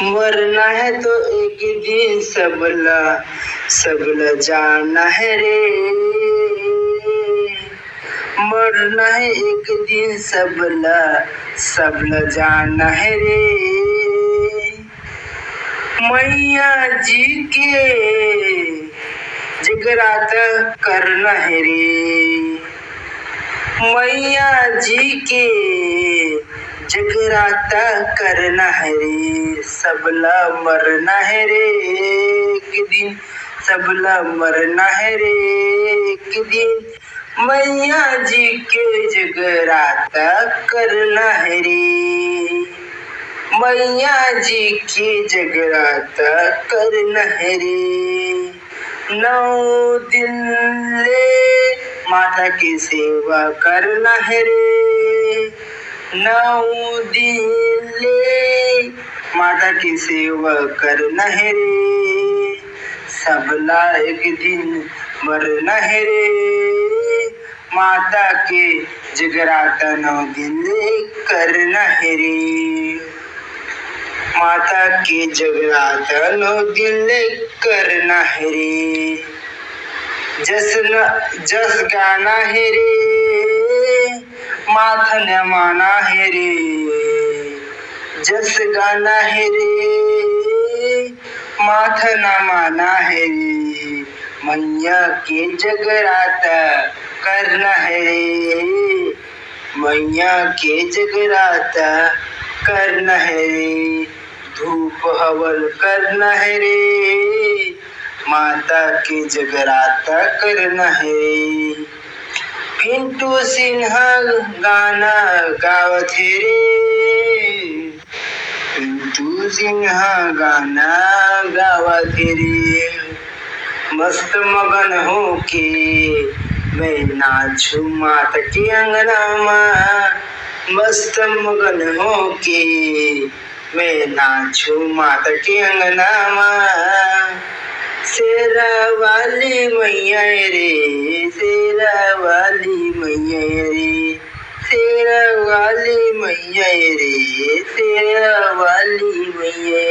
मरना है तो एक दिन सबला जाना है रे। मरना है एक दिन सबला जाना है रे। मैया जी के जगराता करना है रे। मैया जी के जगराता करना है रे। सबला मरना है रे एक दिन, सबला मरना है रे एक दिन। मैया जी के जगराता करना है रे। मैया जी के जगराता करना है रे। 9 दिन ले माता की सेवा करना है रे। 9 दिन ले माता की सेवा करना है रे। सबला एक दिन मरना है रे। माता के जगराता 9 दिन ले करना है रे। माता के जगराता 9 दिन ले करना है रे। जस गाना है रे माथा न माना है रे। जस गाना है रे माथा न माना है रे। मैया के जगराता करना है रे। मैया के जगराता करना है रे। धूप हवन करना है रे। माता के जगराता करना है। पिंटू सिन्हा गाना गावत है रे। पिंटू सिन्हा गाना गावत है रे। मस्त मगन हो के मैं नाचू माता के अंगना में। मस्त मगन हो के मैं नाचू माता के अंगना में। शेरा वाली मैया रे, शेरा वाली मैया रे। शेरा वाली मैया रे, शेरा वाली मैया